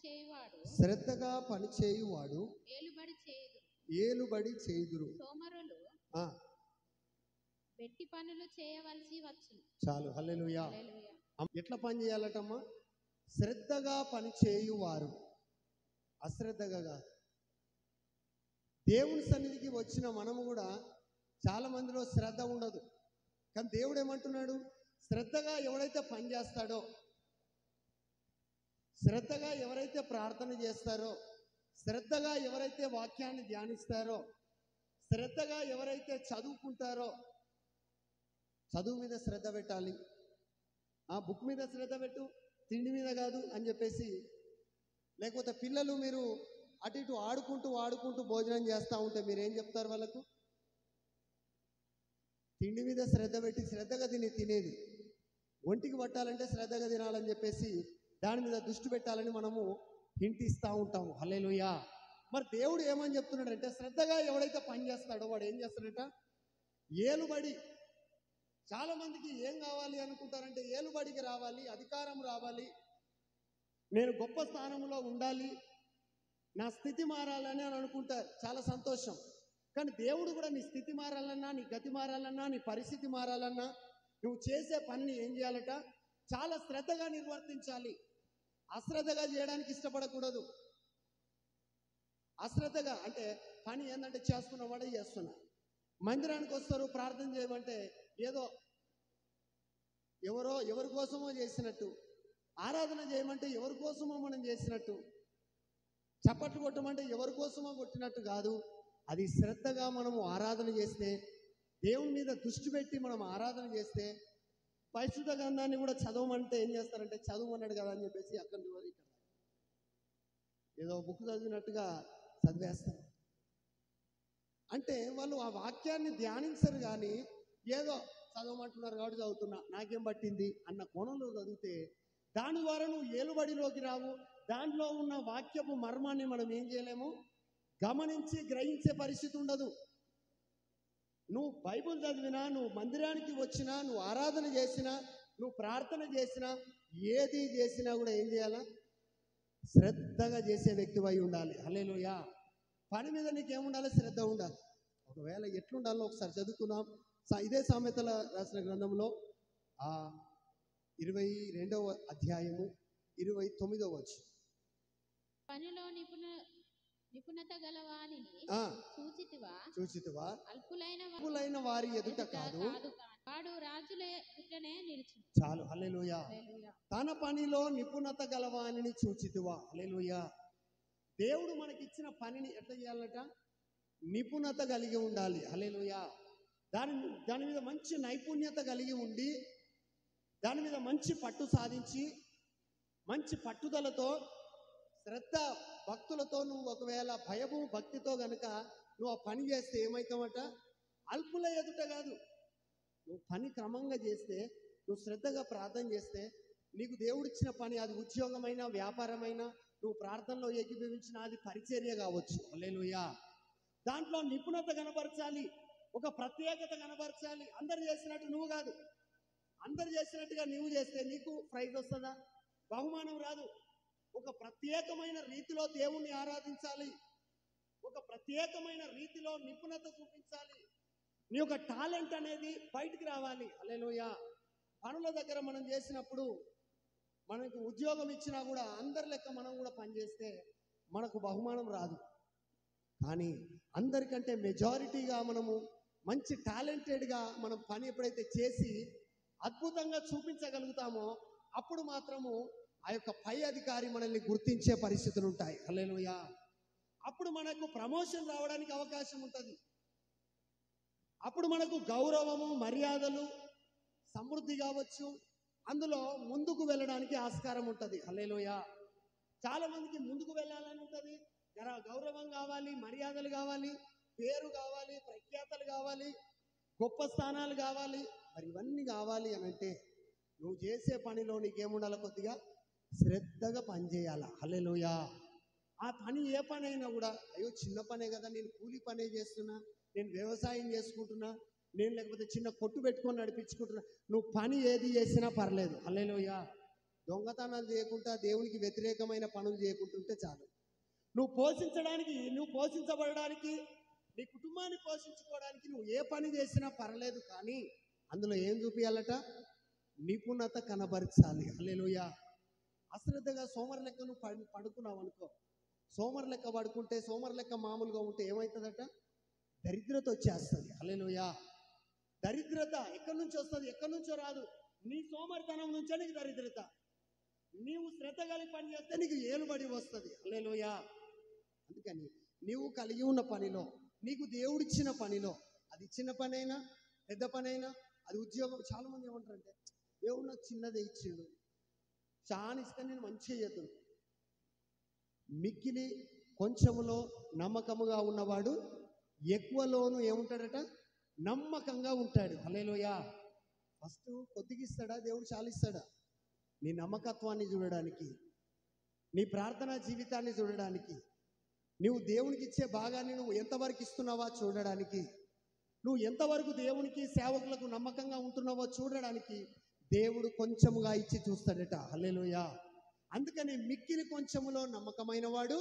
పనిచేయువాడు శ్రద్ధగా పనిచేయువాడు ఏలుబడి చేయుదురు. సోమరులు వెట్టి పనులు చేయవలసి వచ్చును. చాలు, హల్లెలూయా. ఎట్లా పని చేయాలటమ్మా? శ్రద్ధగా పని చేయువారు, అశ్రద్ధగా కాదు. దేవుని సన్నిధికి వచ్చిన మనము కూడా చాలా మందిలో శ్రద్ధ ఉండదు. కానీ దేవుడు ఏమంటున్నాడు? శ్రద్ధగా ఎవరైతే పని చేస్తాడో, శ్రద్ధగా ఎవరైతే ప్రార్థన చేస్తారో, శ్రద్ధగా ఎవరైతే వాక్యాన్ని ధ్యానిస్తారో, శ్రద్ధగా ఎవరైతే చదువుకుంటారో, చదువు మీద శ్రద్ధ పెట్టాలి, ఆ బుక్ మీద శ్రద్ధ పెట్టు, తిండి మీద కాదు అని చెప్పేసి. లేకపోతే పిల్లలు మీరు అటు ఇటు ఆడుకుంటూ భోజనం చేస్తూ ఉంటే మీరేం చెప్తారు వాళ్ళకు? తిండి మీద శ్రద్ధ పెట్టి శ్రద్ధగా తినేది. ఒంటికి పట్టాలంటే శ్రద్ధగా తినాలని చెప్పేసి దాని మీద దృష్టి పెట్టాలని మనము హింట్ ఇస్తూ ఉంటాము. హల్లెలూయా. మరి దేవుడు ఏమని చెప్తున్నాడంటే, శ్రద్ధగా ఎవడైతే పని చేస్తాడో వాడు ఏం చేస్తాడట? ఏలుబడి. చాలా మందికి ఏం కావాలి అనుకుంటారంటే, ఏలుబడికి రావాలి, అధికారం రావాలి, నేను గొప్ప స్థానంలో ఉండాలి, నా స్థితి మారాలని అని అనుకుంటారు. చాలా సంతోషం. కానీ దేవుడు కూడా నీ స్థితి మారాలన్నా, నీ గతి మారాలన్నా, నీ పరిస్థితి మారాలన్నా నువ్వు చేసే పనిని ఏం చేయాలట? చాలా శ్రద్ధగా నిర్వర్తించాలి. అశ్రద్ధగా చేయడానికి ఇష్టపడకూడదు. అశ్రద్ధగా అంటే పని ఏంటంటే చేస్తున్నవాడే చేస్తున్నా. మందిరానికి వస్తారు, ప్రార్థన చేయమంటే ఏదో ఎవరి కోసమో చేసినట్టు, ఆరాధన చేయమంటే ఎవరి కోసమో మనం చేసినట్టు, చప్పట్లు కొట్టమంటే ఎవరి కోసమో కొట్టినట్టు కాదు. అది శ్రద్ధగా మనము ఆరాధన చేస్తే, దేవుని మీద దృష్టి పెట్టి మనం ఆరాధన చేస్తే, పరిశుద్ధ గ్రంథాన్ని కూడా చదవమంటే ఏం చేస్తారంటే, చదవమన్నాడు కదా అని చెప్పేసి అక్కడి నుంచి ఇక్కడ ఏదో బుక్ చదివినట్టుగా చదివేస్తారు. అంటే వాళ్ళు ఆ వాక్యాన్ని ధ్యానించరు, కానీ ఏదో చదవమంటున్నారు కాబట్టి చదువుతున్నా, నాకేం పట్టింది అన్న కోణంలో చదివితే దాని ద్వారా నువ్వు ఏలుబడిలోకి రావు. దాంట్లో ఉన్న వాక్యపు మర్మాన్ని మనం ఏం చేయలేము, గమనించి గ్రహించే పరిస్థితి ఉండదు. నువ్వు బైబుల్ చదివినా, నువ్వు మందిరానికి వచ్చినా, నువ్వు ఆరాధన చేసినా, నువ్వు ప్రార్థన చేసినా, ఏది చేసినా కూడా ఏం చేయాలా? శ్రద్ధగా చేసే వ్యక్తివై ఉండాలి. హల్లెలూయా. పని మీద నీకేముండాలి? శ్రద్ధ ఉండాలి. ఒకవేళ ఎట్లుండాలో ఒకసారి చదువుకుందాం. ఇదే సామెతల రాసిన గ్రంథంలో 22వ అధ్యాయము 29వ వచనం. పనిలో నిపుణత గలవానిని చూచితివా? అల్పులైన వారి ఎదుట కాదు, వాడు రాజుల ఎదుటనే నిలిచును. చాలు, హల్లెలూయా. తన పనిలో నిపుణత గలవానిని చూచితివా? హల్లెలూయా. దేవుడు మనకిచ్చిన పనిని ఎట్లా చేయాలట? నిపుణత కలిగి ఉండాలి. హల్లెలూయా. దాని మీద మంచి నైపుణ్యత కలిగి ఉండి, దాని మీద మంచి పట్టు సాధించి, మంచి పట్టుదలతో, శ్రద్ధ భక్తులతో నువ్వు ఒకవేళ భయము భక్తితో గనుక నువ్వు ఆ పని చేస్తే ఏమవుతావట? అల్పుల ఎదుట కాదు. నువ్వు పని క్రమంగా చేస్తే, నువ్వు శ్రద్ధగా ప్రార్థన చేస్తే, నీకు దేవుడిచ్చిన పని, అది ఉద్యోగమైనా వ్యాపారమైనా, నువ్వు ప్రార్థనలో ఏకీభవించిన అది పరిచర్య కావచ్చు. హల్లెలూయా. దాంట్లో నిపుణత కనబరచాలి, ఒక ప్రత్యేకత కనబరచాలి. అందరు చేసినట్టు నువ్వు కాదు. అందరు చేసినట్టుగా నువ్వు చేస్తే నీకు ప్రైజ్ వస్తుందా? బహుమానం రాదు. ఒక ప్రత్యేకమైన రీతిలో దేవుణ్ణి ఆరాధించాలి, ఒక ప్రత్యేకమైన రీతిలో నిపుణత చూపించాలి. నీ యొక్క టాలెంట్ అనేది బయటికి రావాలి. హల్లెలూయా. పనుల దగ్గర మనం చేసినప్పుడు, మనకు ఉద్యోగం ఇచ్చినా కూడా అందరి లెక్క మనం కూడా పనిచేస్తే మనకు బహుమానం రాదు. కానీ అందరికంటే మెజారిటీగా మనము మంచి టాలెంటెడ్గా మనం పని ఎప్పుడైతే చేసి అద్భుతంగా చూపించగలుగుతామో అప్పుడు మాత్రము ఆ యొక్క పై అధికారి మనల్ని గుర్తించే పరిస్థితులు ఉంటాయి. హల్లెలూయా. అప్పుడు మనకు ప్రమోషన్ రావడానికి అవకాశం ఉంటుంది. అప్పుడు మనకు గౌరవము, మర్యాదలు, సమృద్ధి కావచ్చు, అందులో ముందుకు వెళ్ళడానికి ఆస్కారం ఉంటుంది. హల్లెలూయా. చాలా మందికి ముందుకు వెళ్ళాలని ఉంటుంది, గౌరవం కావాలి, మర్యాదలు కావాలి, పేరు కావాలి, ప్రఖ్యాతలు కావాలి, గొప్ప స్థానాలు కావాలి. మరి ఇవన్నీ కావాలి అని అంటే నువ్వు చేసే పనిలో నీకేముండాలి? కొద్దిగా శ్రద్ధగా పనిచేయాలి. హల్లెలూయా. ఆ పని ఏ పని అయినా కూడా, అయ్యో చిన్న పనే కదా, నేను కూలి పనే చేస్తున్నా, నేను వ్యవసాయం చేసుకుంటున్నా, నేను లేకపోతే చిన్న కొట్టు పెట్టుకొని నడిపించుకుంటున్నా, నువ్వు పని ఏది చేసినా పర్లేదు. హల్లెలూయా. దొంగతనాలు చేయకుండా దేవునికి వ్యతిరేకమైన పనులు చేయకుంటుంటే చాలు. నువ్వు పోషించబడడానికి, నీ కుటుంబాన్ని పోషించుకోవడానికి నువ్వు ఏ పని చేసినా పర్లేదు, కానీ అందులో ఏం చూపించాలట? నిపుణత కనబరచాలి. హల్లెలూయా. అశ్రద్ధగా సోమరు లెక్క నువ్వు పడుకున్నావు అనుకో, సోమరు లెక్క పడుకుంటే, సోమరు లెక్క మామూలుగా ఉంటే ఏమవుతుందట? దరిద్రత వచ్చేస్తుంది. హల్లెలూయా. దరిద్రత ఎక్కడి నుంచి వస్తుంది? ఎక్కడి నుంచో రాదు. నీ సోమరితనం నుంచే నీకు దరిద్రత. నీవు శ్రద్ధ కలిగి పని చేస్తే నీకు ఏలుబడి వస్తుంది. హల్లెలూయా. అందుకని నీవు కలిగి ఉన్న పనిలో, నీకు దేవుడిచ్చిన పనిలో, అది చిన్న పనైనా పెద్ద పనైనా, అది ఉద్యోగం. చాలా మంది ఏమంటారంటే, దేవుడు నాకు చిన్నదే ఇచ్చిండు, చాలా ఇస్తే నేను మంచిగా చేద్దాను. మిక్కిలి కొంచెములో నమ్మకముగా ఉన్నవాడు ఎక్కువలోను ఏముంటాడట? నమ్మకంగా ఉంటాడు. హల్లెలూయా. ఫస్ట్ కొద్దిగా ఇస్తాడా దేవుడు? చాలా ఇస్తాడా? నీ నమ్మకత్వాన్ని చూడడానికి, నీ ప్రార్థనా జీవితాన్ని చూడడానికి, నువ్వు దేవునికి ఇచ్చే భాగాన్ని నువ్వు ఎంతవరకు ఇస్తున్నావా చూడడానికి, నువ్వు ఎంతవరకు దేవునికి సేవకులకు నమ్మకంగా ఉంటున్నావో చూడడానికి దేవుడు కొంచెముగా ఇచ్చి చూస్తాడట. హల్లెలూయా. అందుకని మిక్కిలి కొంచెములో నమ్మకమైన వాడు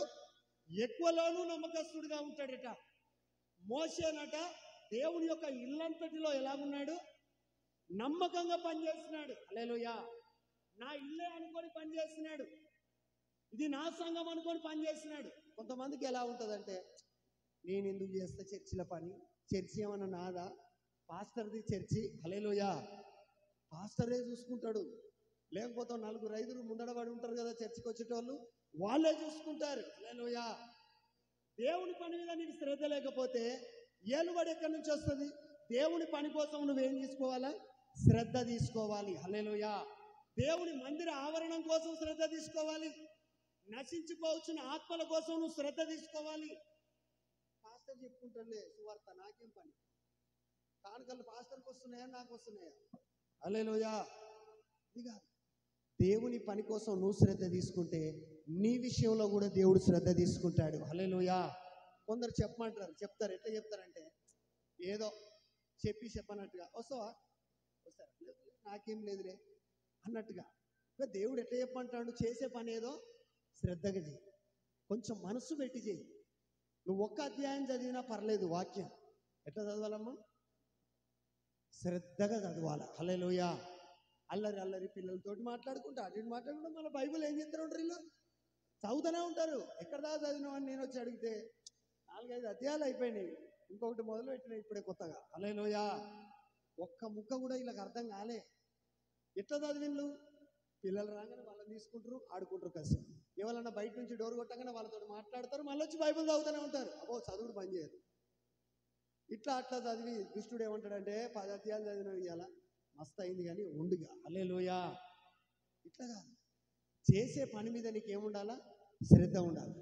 ఎక్కువలోనూ నమ్మకస్తుడిగా ఉంటాడట. మోషేనట దేవుని యొక్క ఇల్లంతటిలో ఎలాగున్నాడు? నమ్మకంగా పనిచేస్తున్నాడు. హల్లెలూయా. నా ఇల్లే అనుకొని పనిచేస్తున్నాడు, ఇది నా సంఘం అనుకొని పనిచేస్తున్నాడు. కొంతమందికి ఎలా ఉంటుందంటే, నేను ఎందుకు చేస్తా చర్చిల పని, చర్చి ఏమన్నా నాదా, పాస్టర్ది చర్చి. హల్లెలూయా. పాస్టరే చూసుకుంటాడు, లేకపోతే 4-5 ముందడబడి ఉంటారు కదా చర్చికి వచ్చేటోళ్ళు, వాళ్ళే చూసుకుంటారు. హల్లెలూయా. దేవుని పని మీద నీకు శ్రద్ధ లేకపోతే ఏలుబడి ఎక్కడి నుంచి వస్తుంది? దేవుని పని కోసం నువ్వేం తీసుకోవాలా? శ్రద్ధ తీసుకోవాలి. హల్లెలూయా. దేవుని మందిర ఆవరణం కోసం శ్రద్ధ తీసుకోవాలి. నశించిపోవచ్చిన ఆత్మల కోసం నువ్వు శ్రద్ధ తీసుకోవాలి. పాస్టర్ చెప్పుకుంటాడులే సువార్త, నాకేం పని? కానుకలు పాస్టర్కి వస్తున్నాయా, నాకు వస్తున్నాయా? హల్లెలూయా. ఇది కాదు. దేవుని పని కోసం నువ్వు శ్రద్ధ తీసుకుంటే నీ విషయంలో కూడా దేవుడు శ్రద్ధ తీసుకుంటాడు. హల్లెలూయా. కొందరు చెప్తారు. ఎట్లా చెప్తారంటే, ఏదో చెప్పనట్టుగా, వస్తావా, నాకేం లేదులే అన్నట్టుగా. దేవుడు ఎట్లా చెప్పంటాడు? చేసే పని ఏదో శ్రద్ధగా చేయి, కొంచెం మనసు పెట్టి చేయి. నువ్వు ఒక్క అధ్యాయం చదివినా పర్లేదు, వాక్యం ఎట్లా చదవాలమ్మా? శ్రద్ధగా చదవాలి. హల్లెలూయా. అల్లరి పిల్లలతోటి మాట్లాడుకుంటా, అటు మాట్లాడుకుంటా, మళ్ళీ బైబిల్ ఏం చేస్తారు ఉంటారు? వీళ్ళు చదువుతూనే ఉంటారు. ఎక్కడ దాకా చదివినావు అని నేను వచ్చి అడిగితే 4-5 అధ్యాయాలు అయిపోయినాయి, ఇంకొకటి మొదలు పెట్టినాయి ఇప్పుడే కొత్తగా. హల్లెలూయా. ఒక్క ముక్క కూడా వీళ్ళకి అర్థం కాలే. ఎట్లా చదివిండ్లు? పిల్లలు రాగానే వాళ్ళని తీసుకుంటారు, ఆడుకుంటారు కలిసి. ఎవరన్నా బయట నుంచి డోర్ కొట్టగానే వాళ్ళతో మాట్లాడతారు, మళ్ళీ వచ్చి బైబిల్ చదువుతూనే ఉంటారు. అబ్బో, చదువుడు బంద్ చేయరు. అట్లా చదివి దుష్టుడు ఏమంటాడంటే, 10 అధ్యాయాలు చదివినవి ఇవాళ మస్తు అయింది కానీ ఉండుగా. హల్లెలూయా. ఇట్లా కాదు, చేసే పని మీద నీకేముండాలా? శ్రద్ధ ఉండాలి.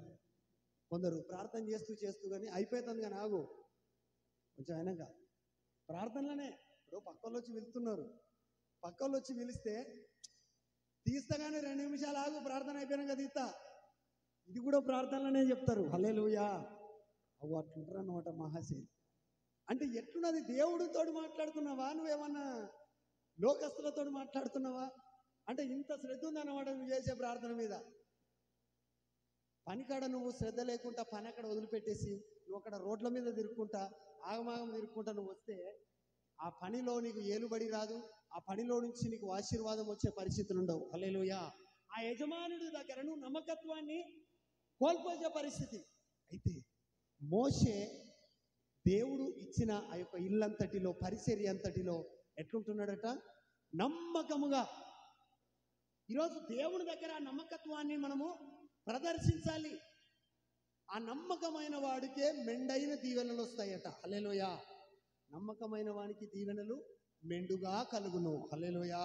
కొందరు ప్రార్థన చేస్తూ కానీ అయిపోతుంది కానీ ఆగు, కొంచెం అయినాక ప్రార్థనలోనే. ఇప్పుడు పక్కలు వచ్చి వెళ్తున్నారు, పక్కలు వచ్చి పిలిస్తే తీస్తగానే 2 నిమిషాలు ఆగు, ప్రార్థన అయిపోయినాక తీస్తా, ఇది కూడా ప్రార్థనలోనే చెప్తారు. హల్లెలూయా. అవు అట్లుంటారు అన్నమాట మహాశైలి. అంటే ఎట్లున్నది? దేవుడితో మాట్లాడుతున్నావా, నువ్వేమన్నా లోకస్తులతో మాట్లాడుతున్నావా? అంటే ఇంత శ్రద్ధ ఉందన్నమాట నువ్వు చేసే ప్రార్థన మీద. పనికాడ నువ్వు శ్రద్ధ లేకుండా పని అక్కడ వదిలిపెట్టేసి నువ్వు అక్కడ రోడ్ల మీద తిరుక్కుంటా, ఆగమాగం తిరుక్కుంటా నువ్వు వస్తే ఆ పనిలో నీకు ఏలుబడి రాదు, ఆ పనిలో నుంచి నీకు ఆశీర్వాదం వచ్చే పరిస్థితులు ఉండవు. హల్లెలూయా. ఆ యజమానుడి దగ్గర నువ్వు నమ్మకత్వాన్ని కోల్పోయే పరిస్థితి. అయితే మోషే దేవుడు ఇచ్చిన ఆ యొక్క ఇల్లంతటిలో, పరిచర్య అంతటిలో ఎట్లుంటున్నాడట? నమ్మకముగా. ఈరోజు దేవుని దగ్గర ఆ నమ్మకత్వాన్ని మనము ప్రదర్శించాలి. ఆ నమ్మకమైన వాడికే మెండైన దీవెనలు వస్తాయట. హల్లెలూయా. నమ్మకమైన వానికి దీవెనలు మెండుగా కలుగును. హల్లెలూయా.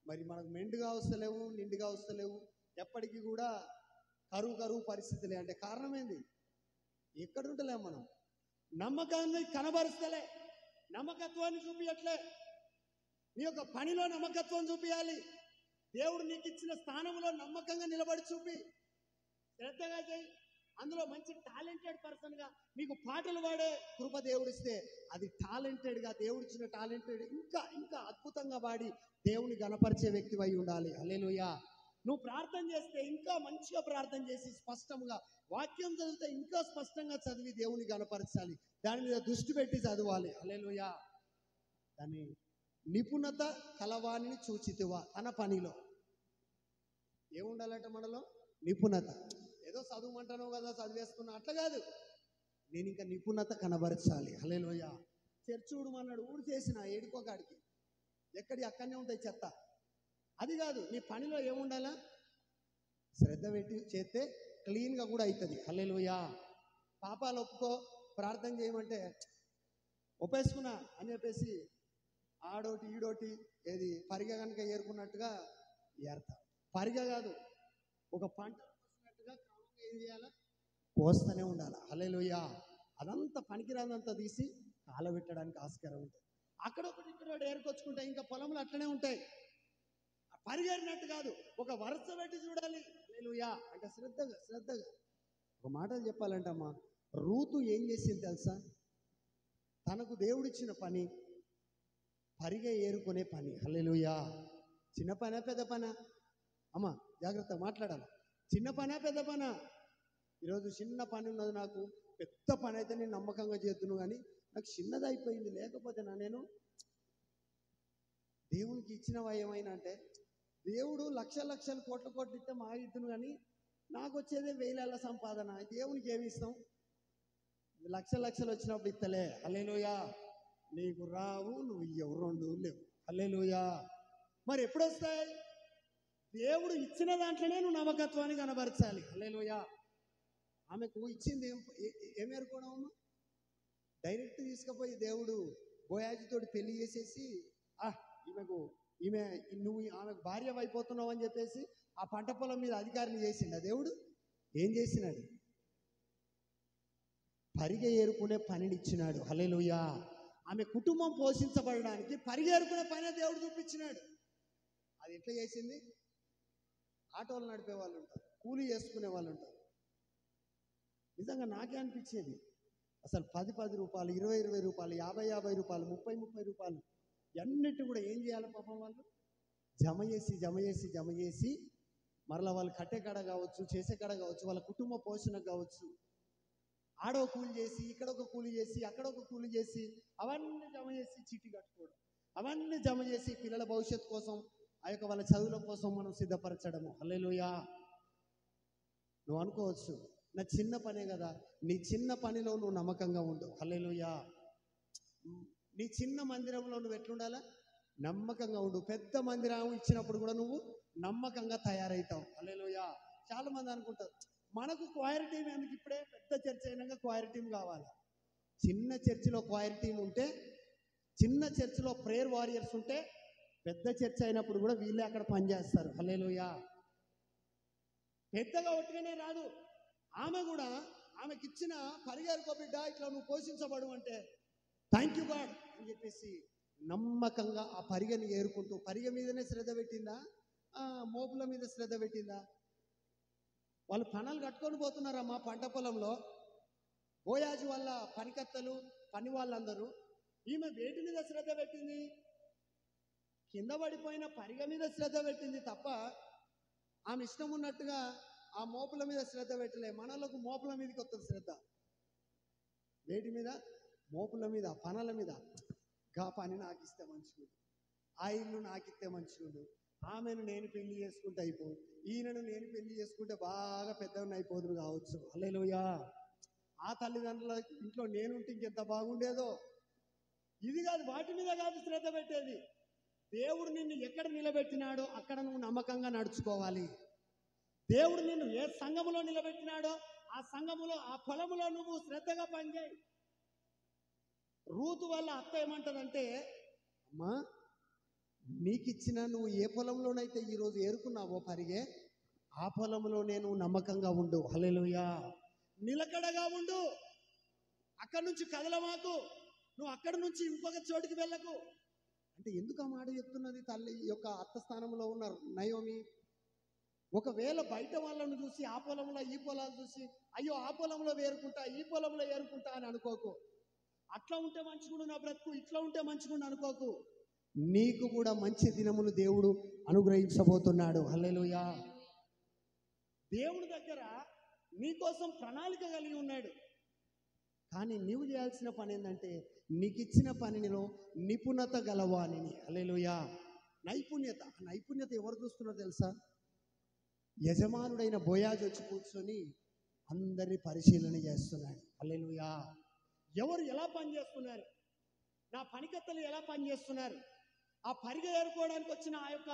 మరి మనకు మెండుగా వస్తలేవు, నిండుగా వస్తలేవు, ఎప్పటికీ కూడా కరువు పరిస్థితులే. అంటే కారణం ఏంది? ఎక్కడుంటలేము మనం. నమ్మకాన్ని కనబరుస్తలే, నమ్మకత్వాన్ని చూపించట్లే. నీ యొక్క పనిలో నమ్మకత్వం చూపించాలి. దేవుడు నీకు ఇచ్చిన స్థానంలో నమ్మకంగా నిలబడి చూపి శ్రద్ధగా చేయి. అందులో మంచి టాలెంటెడ్ పర్సన్గా మీకు పాటలు పాడే కృప దేవుడిస్తే అది టాలెంటెడ్గా దేవుడిచ్చిన టాలెంటెడ్ ఇంకా ఇంకా అద్భుతంగా పాడి దేవుని గణపరిచే వ్యక్తివై ఉండాలి. హల్లెలూయా. నువ్వు ప్రార్థన చేస్తే ఇంకా మంచిగా ప్రార్థన చేసి స్పష్టంగా వాక్యం చదివితే ఇంకా స్పష్టంగా చదివి దేవుని గణపరచాలి. దాని మీద దృష్టి పెట్టి చదవాలి. హల్లెలూయా. దాని నిపుణత కలవాణిని చూచితివా. తన పనిలో ఏముండాలంటే మనలో నిపుణత. ఏదో చదువుమంటాను కదా చదివేసుకున్నా అట్లా కాదు. నేను ఇంకా నిపుణత కనబరచాలి. హల్లెలూయా. చర్చి ఊడమన్నాడు, ఊడు చేసిన ఏడుకోకాడికి ఎక్కడి అక్కడనే ఉంటాయి చెత్త. అది కాదు, నీ పనిలో ఏముండాలా? శ్రద్ధ పెట్టి చేస్తే క్లీన్గా కూడా అవుతుంది. హల్లెలూయా. పాపాలు ఒప్పుకో, ప్రార్థన చేయమంటే ఒప్పేసుకున్నా అని చెప్పేసి ఆడోటి ఈడోటి ఏది పరిగ కనుక ఏరుకున్నట్టుగా ఏరతా. పరిగ కాదు, ఒక పంట కోసినట్టుగా క్రమంగా ఏం చేయాలా? కోస్తూనే ఉండాలి. హల్లెలూయా. అదంతా పనికిరాదంతా తీసి కాలబెట్టడానికి ఆస్కారం ఉంటుంది. అక్కడొకటి ఇక్కడ ఏరుకొచ్చుకుంటాయి, ఇంకా పొలంలో అట్లనే ఉంటాయి. పరిగెరినట్టు కాదు, ఒక వరుస పెట్టి చూడాలి. హల్లెలూయా. అంటే శ్రద్ధగా శ్రద్ధగా. ఒక మాటలు చెప్పాలంటే అమ్మా, రూతు ఏం చేసింది తెలుసా? తనకు దేవుడిచ్చిన పని పరిగె ఏరుకునే పని. హల్లెలూయా. చిన్న పనా పెద్ద పనా? అమ్మా జాగ్రత్త మాట్లాడాలి. చిన్న పనా పెద్ద పనా? ఈరోజు చిన్న పని ఉన్నది, నాకు పెద్ద పని అయితే నేను నమ్మకంగా చేద్దును, కానీ నాకు చిన్నది అయిపోయింది. లేకపోతే నేను దేవునికి ఇచ్చినవా ఏమైనా అంటే, దేవుడు లక్షల లక్షలు కోట్ల కోట్లు ఇస్తే మా ఇద్దును, కానీ నాకు వచ్చేదే వేల సంపాదన. దేవునికి ఏమి ఇస్తాం? లక్షల లక్షలు వచ్చినప్పుడు ఇస్తలే. హల్లెలూయా. నీకు రావు, నువ్వు ఇయ్యవు, రెండు లేవు. హల్లెలూయా. మరి ఎప్పుడు వస్తాయి? దేవుడు ఇచ్చిన దాంట్లోనే నువ్వు నమ్మకత్వాన్ని కనబరచాలి. హల్లెలూయా. ఆమెకు ఇచ్చింది ఏం ఏరుకోవడం? డైరెక్ట్ తీసుకుపోయి దేవుడు బోయాజితోటి పెళ్లి చేసేసి నువ్వు ఆమెకు భార్య అయిపోతున్నావు అని చెప్పేసి ఆ పంట పొలం మీద అధికారిని చేసిండు దేవుడు. ఏం చేసినాడు? పరిగె ఏరుకునే పనిని ఇచ్చినాడు. హల్లెలూయా. ఆమె కుటుంబం పోషించబడడానికి పరిగెరుకునే పనే దేవుడు చూపించినాడు. అది ఎట్లా చేసింది? ఆటోలు నడిపే వాళ్ళు ఉంటారు, కూలీ చేసుకునే వాళ్ళు ఉంటారు. నిజంగా నాకే అనిపించేది, అసలు 10 రూపాయలు, 20 రూపాయలు, 50 రూపాయలు, 30 రూపాయలు అన్నిటి కూడా ఏం చేయాలి పాపం? వాళ్ళు జమ చేసి మరలా వాళ్ళు కట్టే కాడ కావచ్చు, చేసే కాడ కావచ్చు, వాళ్ళ కుటుంబ పోషణ కావచ్చు, ఆడో కూలి చేసి, ఇక్కడ ఒక కూలి చేసి, అక్కడ ఒక కూలి చేసి, అవన్నీ జమ చేసి చీటీ కట్టుకోవడం, అవన్నీ జమ చేసి పిల్లల భవిష్యత్తు కోసం, ఆ యొక్క వాళ్ళ చదువుల కోసం మనం సిద్ధపరచడము. హల్లెలూయా. నువ్వు అనుకోవచ్చు, నా చిన్న పనే కదా. నీ చిన్న పనిలో నువ్వు నమ్మకంగా ఉండు. హల్లెలూయా. నీ చిన్న మందిరంలో నువ్వు ఎట్లుండాలా? నమ్మకంగా ఉండు. పెద్ద మందిరం ఇచ్చినప్పుడు కూడా నువ్వు నమ్మకంగా తయారవుతావు. హల్లెలూయా. చాలా మంది అనుకుంటారు, మనకు క్వైర్ టీం ఎందుకు, ఇప్పుడే పెద్ద చర్చ్ అయినాక క్వైర్ టీం కావాలి. చిన్న చర్చిలో క్వైర్ టీం ఉంటే, చిన్న చర్చిలో ప్రేయర్ వారియర్స్ ఉంటే, పెద్ద చర్చ్ అయినప్పుడు కూడా వీళ్ళే అక్కడ పనిచేస్తారు. హల్లెలూయా. పెద్దగా ఒట్టుగానే రాదు. ఆమె కూడా ఆమెకిచ్చిన పరిగెరుకో బిడ్డ, ఇట్లా నువ్వు పోషించబడు అంటే థ్యాంక్ యూ గాడ్ అని చెప్పేసి నమ్మకంగా ఆ పరిగెని ఏరుకుంటూ, పరిగె మీదనే శ్రద్ధ పెట్టిందా, మోపుల మీద శ్రద్ధ పెట్టిందా? వాళ్ళు పనులు కట్టుకొని పోతున్నారమ్మా పంట పొలంలో. బోయాజు వల్ల పనికత్తలు, పని వాళ్ళందరూ. ఈమె వేటి మీద శ్రద్ధ పెట్టింది? కింద పడిపోయిన పరిగె మీద శ్రద్ధ పెట్టింది తప్ప ఆమె ఇష్టం ఉన్నట్టుగా ఆ మోపుల మీద శ్రద్ధ పెట్టలే. మనలకు మోపుల మీదకి వస్తుంది శ్రద్ధ. వేటి మీద? మోపుల మీద, పనుల మీద. గా పని నాకు ఇస్తే మంచిగా, ఆ ఇల్లు నాకు ఇస్తే మంచిగా, ఆమెను నేను పెళ్లి చేసుకుంటే అయిపోదు, ఈయనను నేను పెళ్లి చేసుకుంటే బాగా పెద్దవాడిని అయిపోదును కావచ్చు. హల్లెలూయా. ఆ తల్లిదండ్రుల ఇంట్లో నేనుంటే ఇంకెంత బాగుండేదో. ఇది కాదు, వాటి మీద కాదు శ్రద్ధ పెట్టేది. దేవుడు నిన్ను ఎక్కడ నిలబెట్టినాడో అక్కడ నువ్వు నమ్మకంగా నడుచుకోవాలి. దేవుడు నిన్ను ఏ సంఘములో నిలబెట్టినాడో ఆ సంఘములో, ఆ పొలములో నువ్వు శ్రద్ధగా పనిచేయి. రూతు వల్ల అత్త ఏమంటదంటే, అమ్మా నీకిచ్చిన నువ్వు ఏ పొలంలోనైతే ఈరోజు ఏరుకున్నావో పరిగే, ఆ పొలంలో నేను నమ్మకంగా ఉండు. హల్లెలూయా. నిలకడగా ఉండు. అక్కడి నుంచి కదలమాకు. నువ్వు అక్కడి నుంచి ఇంకొక చోటికి వెళ్ళకు. అంటే ఎందుకు ఆ మాట చెప్తున్నది తల్లి యొక్క అత్త స్థానంలో ఉన్న నయోమి? ఒకవేళ బయట వాళ్ళను చూసి ఆ పొలంలో ఈ పొలాలు చూసి అయ్యో ఆ పొలంలో వేరుకుంటా ఈ పొలంలో ఏరుకుంటా అని అనుకోకు. అట్లా ఉంటే మంచిగుండు నా బ్రతుకు, ఇట్లా ఉంటే మంచిగుండు అనుకోకు. నీకు కూడా మంచి దినములు దేవుడు అనుగ్రహించబోతున్నాడు. హల్లెలూయా. దేవుడి దగ్గర నీకోసం ప్రణాళిక కలిగి ఉన్నాడు. కానీ నీవు చేయాల్సిన పని ఏంటంటే నీకు ఇచ్చిన పనిలో నిపుణత గలవానిని. హల్లెలూయా. నైపుణ్యత ఎవరు చూస్తున్నారో తెలుసా? యజమానుడైన బోయాజు వచ్చి కూర్చొని అందరినీ పరిశీలన చేస్తున్నాడు. హల్లెలూయా. ఎవరు ఎలా పనిచేస్తున్నారు, నా పనికత్తలు ఎలా పనిచేస్తున్నారు, ఆ పరిగ ఏరుకోవడానికి వచ్చిన ఆ యొక్క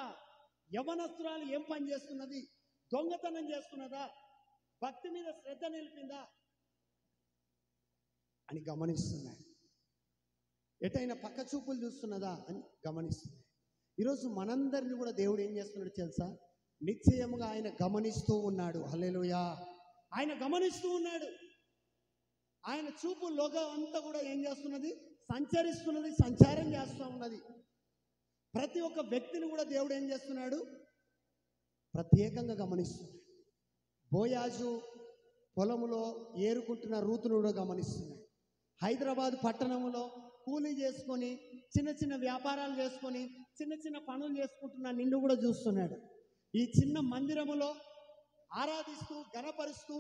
యవనస్తురాలు ఏం పని చేస్తున్నది, దొంగతనం చేస్తున్నదా, భక్తి మీద శ్రద్ధ నిలిపిందా అని గమనిస్తున్నాడు. ఎటైనా పక్క చూపులు చూస్తున్నదా అని గమనిస్తున్నాడు. ఈరోజు మనందరినీ కూడా దేవుడు ఏం చేస్తున్నాడు తెలుసా? నిశ్చయముగా ఆయన గమనిస్తూ ఉన్నాడు. హల్లెలూయా. ఆయన గమనిస్తూ ఉన్నాడు. ఆయన చూపు లోకం అంతా కూడా ఏం చేస్తున్నది? సంచరిస్తున్నది, సంచారం చేస్తూ ఉన్నది. ప్రతి ఒక్క వ్యక్తిని కూడా దేవుడు ఏం చేస్తున్నాడు? ప్రత్యేకంగా గమనిస్తున్నాడు. బోయాజు పొలములో ఏరుకుంటున్న రూతును కూడా గమనిస్తున్నాడు. హైదరాబాద్ పట్టణంలో కూలీ చేసుకొని చిన్న చిన్న వ్యాపారాలు చేసుకొని చిన్న చిన్న పనులు చేసుకుంటున్న నిన్ను కూడా చూస్తున్నాడు. ఈ చిన్న మందిరములో ఆరాధిస్తూ ఘనపరుస్తూ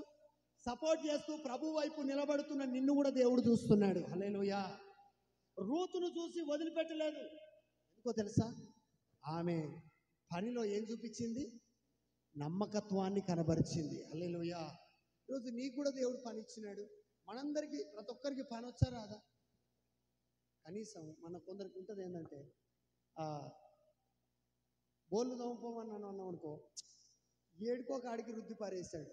సపోర్ట్ చేస్తూ ప్రభు వైపు నిలబడుతున్న నిన్ను కూడా దేవుడు చూస్తున్నాడు. హల్లెలూయా. రూతును చూసి వదిలిపెట్టలేదు. ఎందుకో తెలుసా? ఆమె పనిలో ఏం చూపించింది? నమ్మకత్వాన్ని కనబరిచింది. హల్లెలూయా. ఈరోజు నీకు కూడా దేవుడు పని ఇచ్చినాడు. మనందరికీ ప్రతి ఒక్కరికి పని వచ్చా రాదా? కనీసం మన కొందరికి ఉంటుంది ఏంటంటే బోళ్ళు తోముకోమన్నాను అన్నాం అనుకో, ఏడుకో కాడికి రుద్ది పారేస్తాడు.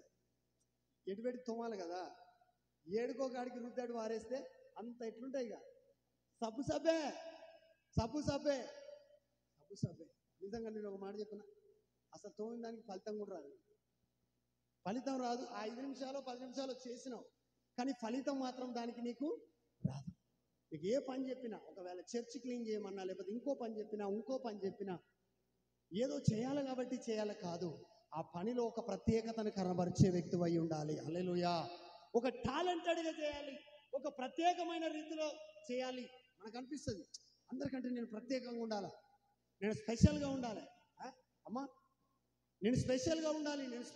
ఎటుపెట్టి తోమాలి కదా, ఏడుకో కాడికి రుద్దాడు వారేస్తే అంత ఎట్లుంటాయి. ఇక సబ్బు సబ్బే సబ్బు సబ్బే సబ్బు సబ్బే. నిజంగా నేను ఒక మాట చెప్పిన, అసలు తోమిన దానికి ఫలితం కూడా రాదు. ఫలితం రాదు. ఆ 5 నిమిషాలు 10 నిమిషాలు చేసినావు, కానీ ఫలితం మాత్రం దానికి నీకు రాదు. నీకు ఏ పని చెప్పినా, ఒకవేళ చర్చ్ క్లీన్ చేయమన్నా లేకపోతే ఇంకో పని చెప్పినా ఏదో చేయాలి కాబట్టి చేయాలి కాదు. ఆ పనిలో ఒక ప్రత్యేకతను కనబరిచే వ్యక్తి అయి ఉండాలి. హల్లెలూయా. ఒక టాలెంటెడ్గా చేయాలి, ఒక ప్రత్యేకమైన రీతిలో చేయాలి. మనకు అనిపిస్తుంది అందరికంటే నేను ప్రత్యేకంగా ఉండాలి, నేను స్పెషల్గా ఉండాలి. అమ్మా నేను స్పెషల్గా ఉండాలి, నేను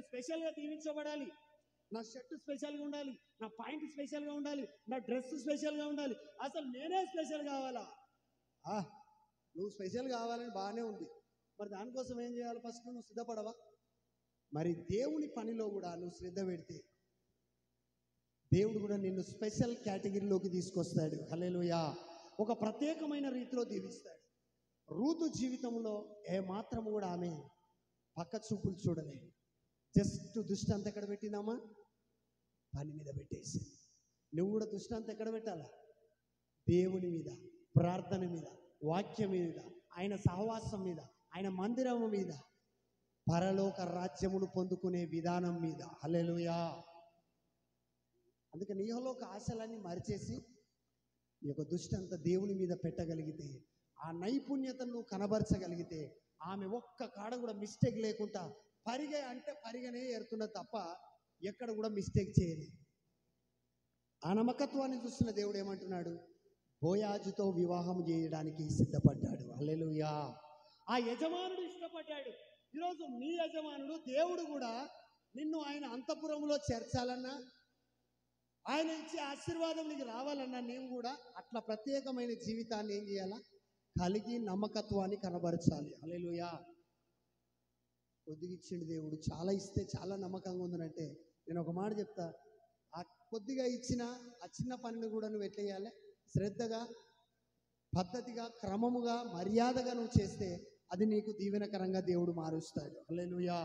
స్పెషల్గా దీవించబడాలి, నా షర్ట్ స్పెషల్గా ఉండాలి, నా పాయింట్ స్పెషల్గా ఉండాలి, నా డ్రెస్ స్పెషల్గా ఉండాలి. అసలు నేనే స్పెషల్ కావాలా? నువ్వు స్పెషల్ కావాలని బాగానే ఉంది, మరి దానికోసం ఏం చేయాలి? ఫస్ట్ నువ్వు సిద్ధపడవా? మరి దేవుని పనిలో కూడా నువ్వు శ్రద్ధ పెడితే దేవుడు కూడా నిన్ను స్పెషల్ కేటగిరీలోకి తీసుకొస్తాడు. హల్లెలూయా. ఒక ప్రత్యేకమైన రీతిలో దీవిస్తాడు. రూతు జీవితంలో ఏమాత్రము కూడా ఆమె పక్క చూపులు చూడలేదు. జస్ట్ దృష్టి అంతా ఎక్కడ పెట్టిందమ్మా? పని మీద పెట్టేసి. నువ్వు కూడా దృష్టి అంతా ఎక్కడ పెట్టాలా? దేవుని మీద, ప్రార్థన మీద, వాక్యం మీద, ఆయన సహవాసం మీద, ఆయన మందిరం మీద, పరలోక రాజ్యమును పొందుకునే విధానం మీద. హల్లెలూయా. అందుకే నీలోక ఆశలన్నీ మరిచేసి ఈ యొక్క దృష్టి అంతా దేవుని మీద పెట్టగలిగితే, ఆ నైపుణ్యతను నువ్వు కనబరచగలిగితే, ఆమె ఒక్క కాడ కూడా మిస్టేక్ లేకుండా పరిగె అంటే పరిగనే ఏరుతున్నది తప్ప ఎక్కడ కూడా మిస్టేక్ చేయలేదు. ఆ నమ్మకత్వాన్ని చూస్తున్న దేవుడు ఏమంటున్నాడు? బోయాజుతో వివాహం చేయడానికి సిద్ధపడ్డాడు. హల్లెలూయా. ఆ యజమానుడు ఇష్టపడ్డాడు. ఈరోజు నీ యజమానుడు దేవుడు కూడా నిన్ను ఆయన అంతఃపురంలో చేర్చాలన్నా, ఆయన ఇచ్చే ఆశీర్వాదం నీకు రావాలన్నా నీవు కూడా అట్లా ప్రత్యేకమైన జీవితాన్ని ఏం చేయాలా? కలిగి నమ్మకత్వాన్ని కనబరచాలి. హల్లెలూయా. కొద్దిగా ఇచ్చిండు దేవుడు, చాలా ఇస్తే చాలా నమ్మకంగా ఉందనంటే నేను ఒక మాట చెప్తా, ఆ కొద్దిగా ఇచ్చిన ఆ చిన్న పనిని కూడా నువ్వు ఎట్లా చేయాలి? శ్రద్ధగా, పద్ధతిగా, క్రమముగా, మర్యాదగా నువ్వు చేస్తే అది నీకు దీవెనకరంగా దేవుడు మారుస్తాడు. హల్లెలూయా.